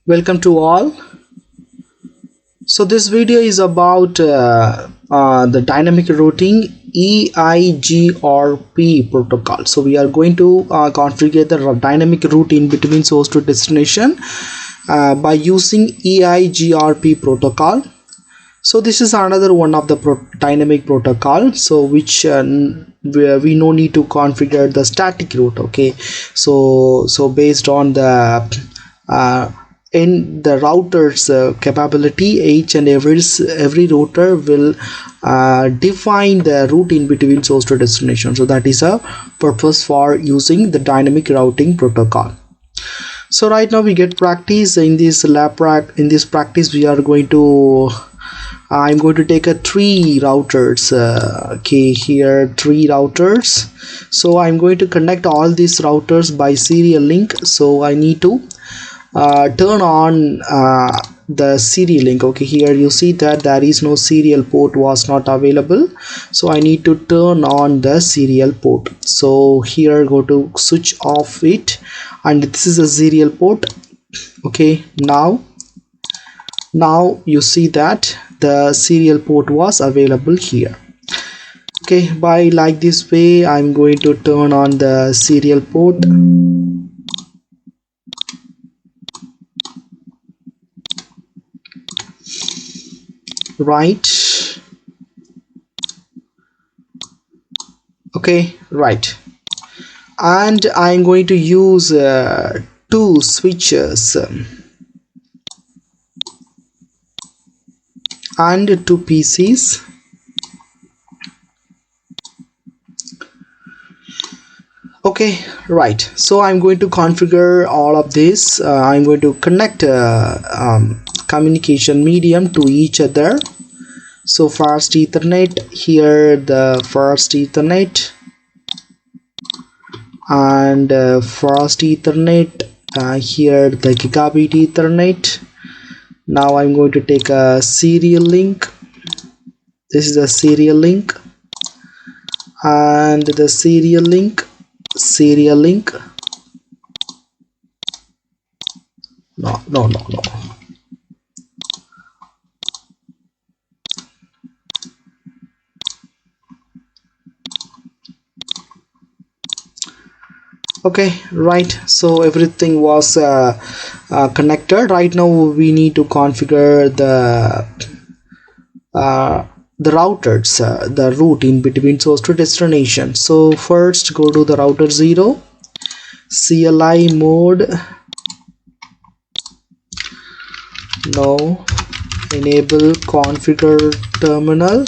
Welcome to all. So this video is about the dynamic routing EIGRP protocol. So we are going to configure the dynamic route in between source to destination by using EIGRP protocol. So this is another one of the dynamic protocol, so which we no need to configure the static route. Okay, so based on the in the router's capability, each and every router will define the route in between source to destination. So that is a purpose for using the dynamic routing protocol. So right now we get practice in this practice. We are going to I'm going to take a 3 routers. Okay, here 3 routers. So I'm going to connect all these routers by serial link. So I need to turn on the serial link. Okay, here you see that there is no serial port was not available, so I need to turn on the serial port. So here go to switch off it, and this is a serial port. Okay, now you see that the serial port was available here. Okay, by like this way I'm going to turn on the serial port. Right. Okay, right. And I'm going to use 2 switches and 2 PCs. Okay, right. So I'm going to configure all of this. I'm going to connect communication medium to each other. So fast Ethernet, here the fast Ethernet, and fast Ethernet, here the gigabit Ethernet. Now I'm going to take a serial link. This is a serial link, and the serial link. No. Okay, right. So everything was connected. Right now we need to configure the routers, the route in between source to destination. So first go to the router 0, CLI mode, no, enable configure terminal,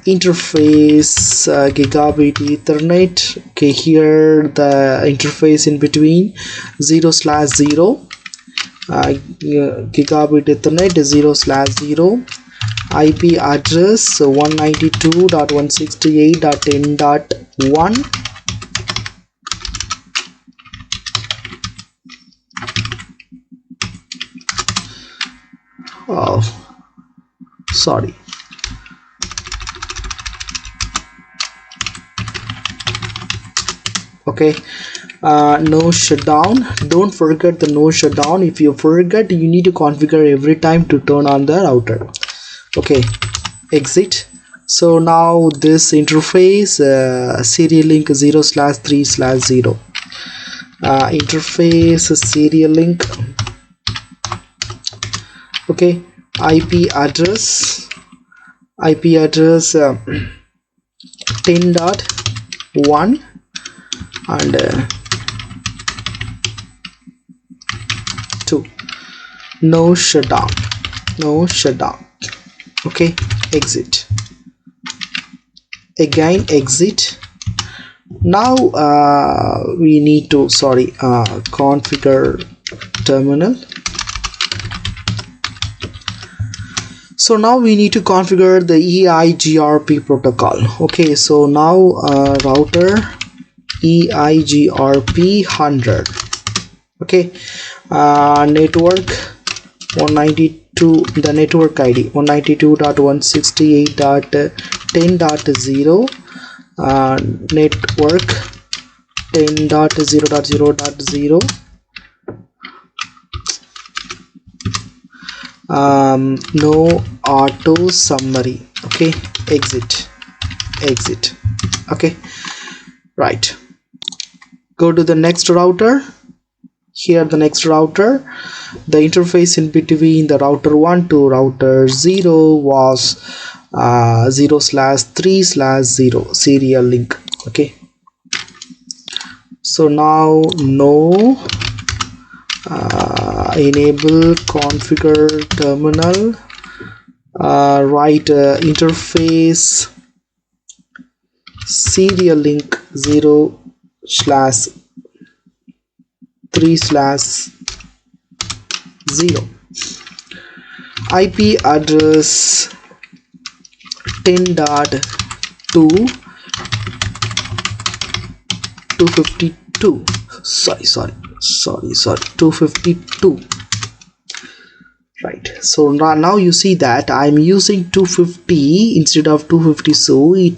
interface gigabit Ethernet. Okay, here the interface in between 0/0, gigabit Ethernet 0/0, IP address 192.168.10.1. Oh, sorry. Okay, no shutdown. Don't forget the no shutdown. If you forget, you need to configure every time to turn on the router. Okay, exit. So now this interface serial link 0/3/0, interface serial link. Okay, IP address 10.1 and 2. No shutdown. Okay, exit. Again exit. Now we need to configure terminal. So now we need to configure the EIGRP protocol. Okay, so now router EIGRP 100. Okay, network 192, the network ID 192.168.10.0, network 10.0.0.0, no auto summary. Okay, exit. Okay, right, go to the next router. Here the next router, the interface in between the router 1 to router 0 was 0/3/0 serial link. Okay, so now no enable configure terminal, write interface serial link 0/3/0, IP address 10.2.252. Sorry, 252. Right, so now you see that I'm using 250 instead of 250, so it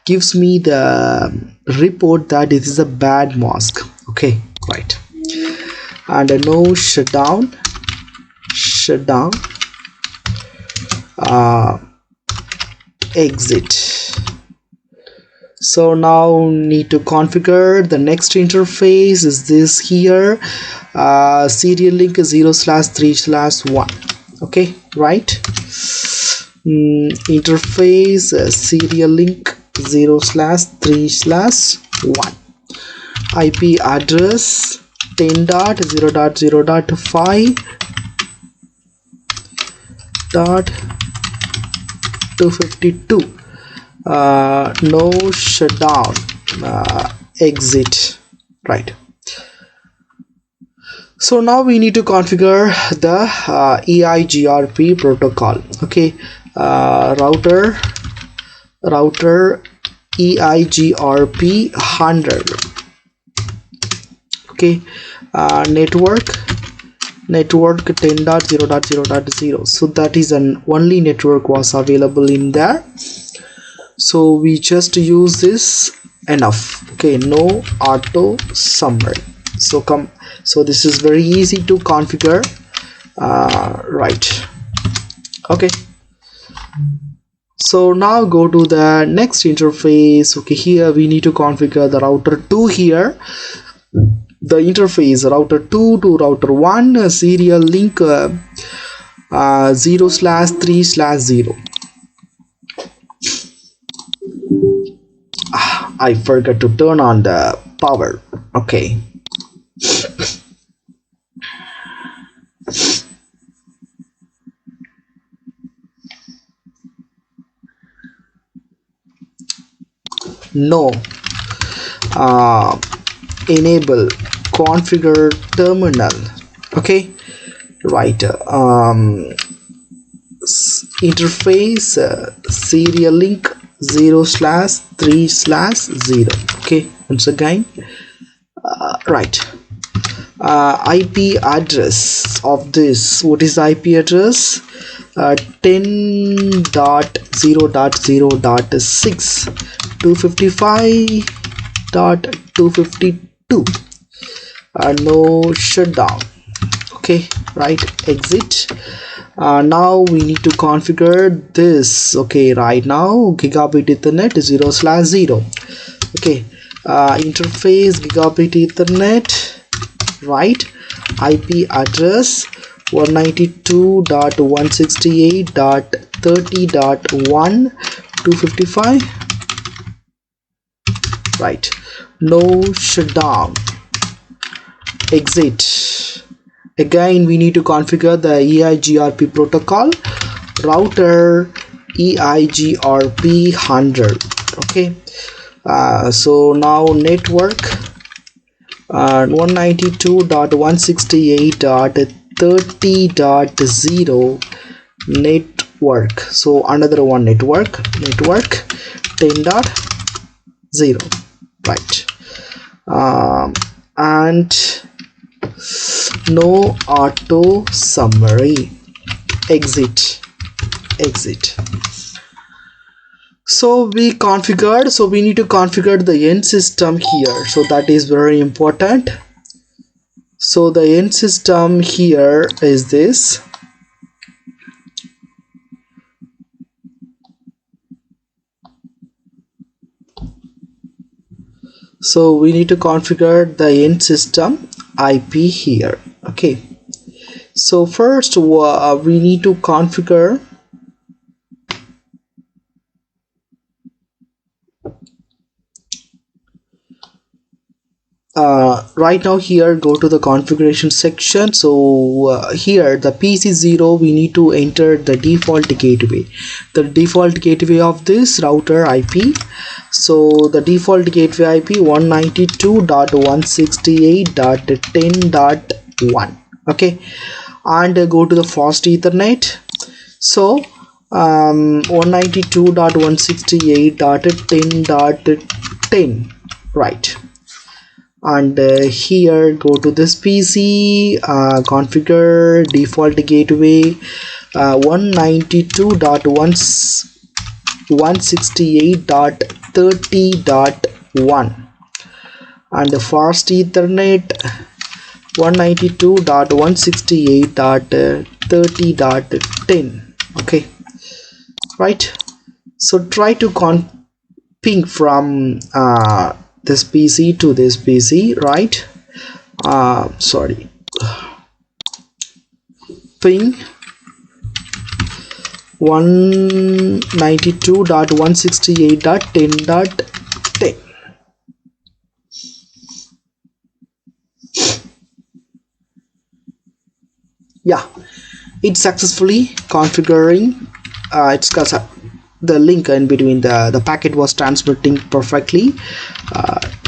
gives me the report that it is a bad mask. Okay, right, and no shutdown, exit. So now need to configure the next interface. Is this here, serial link 0/3/1. okay, right, interface serial link 0/3/1, IP address 10.0.0.5.252. no shutdown, exit. Right, so now we need to configure the EIGRP protocol. Okay, router EIGRP 100. Okay, network 10.0.0.0. so that is an only network was available in there, so we just use this enough. Okay, no auto summary. So this is very easy to configure. Right, okay, so now go to the next interface. Okay, here we need to configure the router 2. Here the interface router 2 to router 1, serial link 0/3/0. I forgot to turn on the power. Okay, no enable configure terminal. Okay, right, interface serial link 0/3/0. Okay, once again, right, IP address of this, what is the IP address? 10.0.0.6 255.252. no shutdown. Okay, right, exit. Now we need to configure this. Okay, right now gigabit ethernet 0/0. Okay, interface gigabit ethernet, right, IP address 192.168.30.1 255. right, no shutdown, exit. Again we need to configure the EIGRP protocol, router EIGRP 100. Okay, so now network 192.168.30.0 network. So another one, network 10.0. right, and no auto summary, exit. So we configured, so we need to configure the end system here, so that is very important. So the end system here is this. So we need to configure the end system IP here. Okay, so first we need to configure right now. Here, go to the configuration section. So here the PC0, we need to enter the default gateway, of this router IP. So the default gateway IP 192.168.10.1. okay, and go to the fast Ethernet. So 192.168.10.10, right? And here go to this PC, configure default gateway 192.168.30.1, and the fast Ethernet 192.168.30.10. okay, right? So try to ping from this PC to this PC, right? Sorry, ping 192.168.10.10. yeah, it's successfully configuring. It's because the link in between the packet was transmitting perfectly.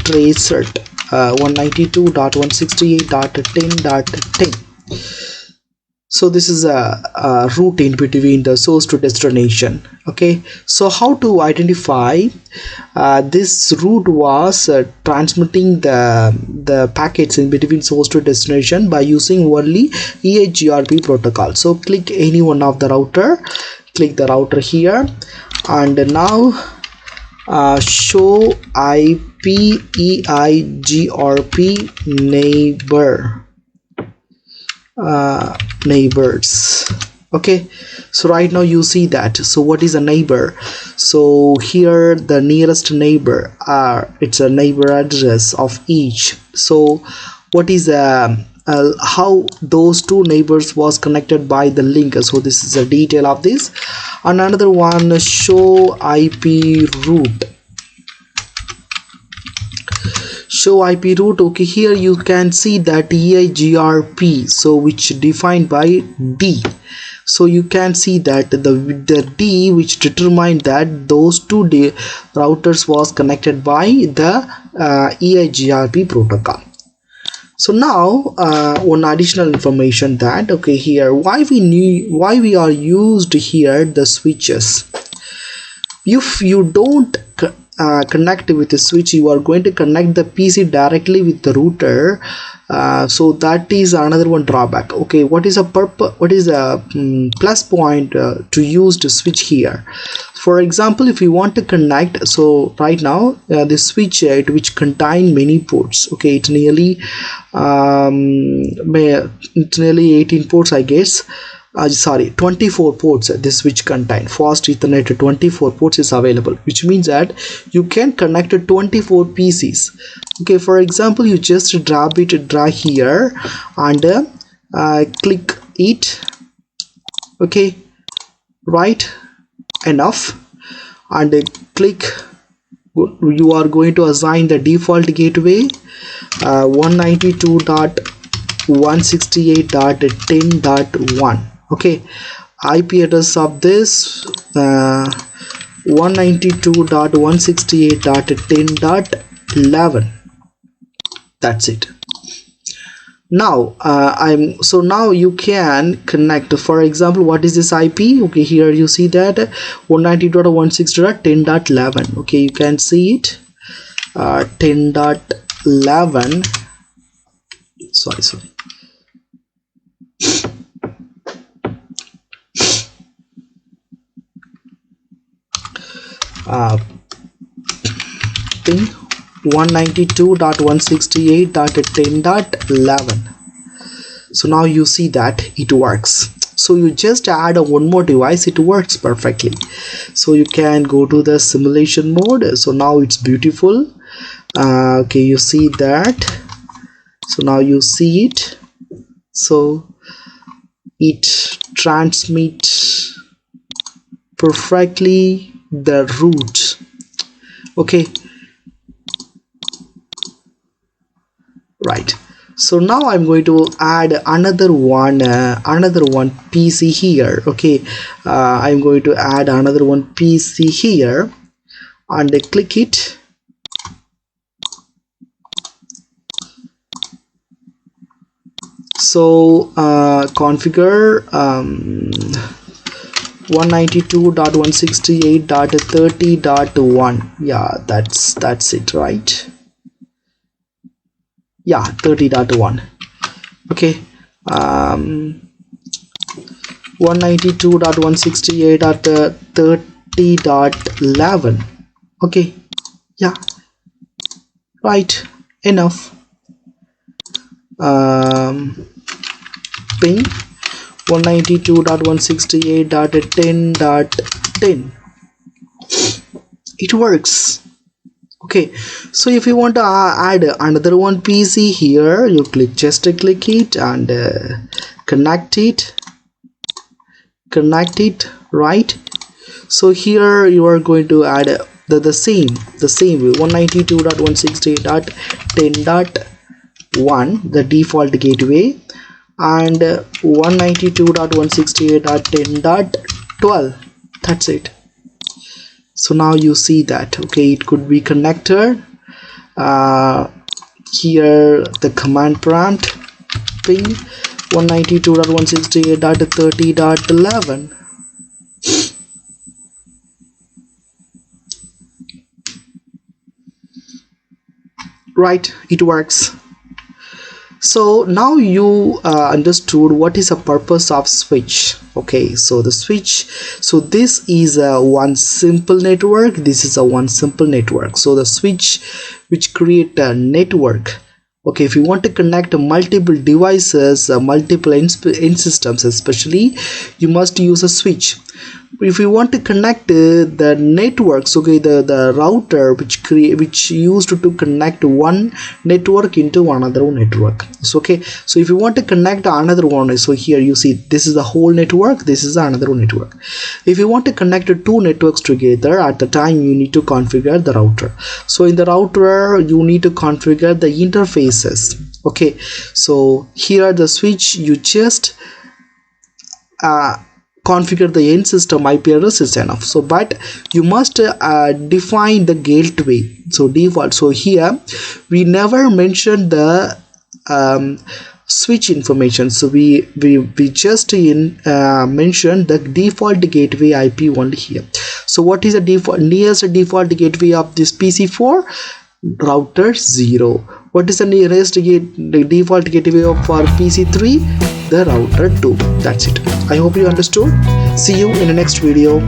Tracer 192.168.10.10. so this is a route in between the source to destination. Okay, so how to identify this route was transmitting the packets in between source to destination by using only EIGRP protocol. So click any one of the router, click the router here, and now show IP EIGRP neighbors. Okay, so right now you see that. So what is a neighbor? So here the nearest neighbor it's a neighbor address of each. So what is how those two neighbors was connected by the link. So this is a detail of this. And another one, show IP route. Show IP route. Okay, here you can see that EIGRP, so which defined by D. So you can see that the D which determined that those two routers was connected by the EIGRP protocol. So now one additional information that, okay, here why we are used here the switches. If you don't connect with the switch, you are going to connect the PC directly with the router. So that is another one drawback. Okay, what is a plus point to use the switch here? For example, if you want to connect, so right now the switch which contain many ports. Okay, it's nearly 18 ports, I guess. Sorry, 24 ports. This switch contain fast Ethernet 24 ports is available, which means that you can connect to 24 PCs. Okay, for example, you just drag here and click it. Okay, right, enough, and click. You are going to assign the default gateway 192.168.10.1. okay, IP address of this 192.168.10.11. that's it. Now now you can connect. For example, what is this IP? Okay, here you see that 192.168.10.11. okay, you can see it 10.11. sorry ping 192.168.10.11. So now you see that it works. So you just add one more device, it works perfectly. So you can go to the simulation mode. So now it's beautiful. Okay, you see that. So now you see it. So it transmits perfectly the route. Okay, right. So now I'm going to add another one PC here. Okay, I'm going to add another one PC here and click it. So configure 192.168.30.1. yeah, that's it, right? Yeah, 30.1. okay, 192.168.30.11. okay, yeah, right, enough. Ping 192.168.10.10. it works. Okay, so if you want to add another one PC here, you just click it and connect it, right? So here you are going to add the same 192.168.10.1, the default gateway, and 192.168.10.12. that's it. So now you see that, okay, it could be connected. Here the command prompt, ping 192.168.30.11. right, it works. So now you understood what is the purpose of switch. Okay, so the switch, so this is a one simple network, this is a one simple network. So the switch which create a network. Okay, if you want to connect multiple devices, multiple end systems especially, you must use a switch. If you want to connect the networks, okay, the router which used to connect one network into another network. So okay, so if you want to connect another one, so here you see this is the whole network, this is another network. If you want to connect two networks together, at the time you need to configure the router. So in the router you need to configure the interfaces. Okay, so here the switch, you just configure the end system IP address is enough. So but you must define the gateway. So default, so here we never mentioned the switch information. So we just mentioned the default gateway IP only here. So what is the default nearest default gateway of this PC4? Router 0. What is the nearest default gateway for PC3? The router 2. That's it. I hope you understood. See you in the next video.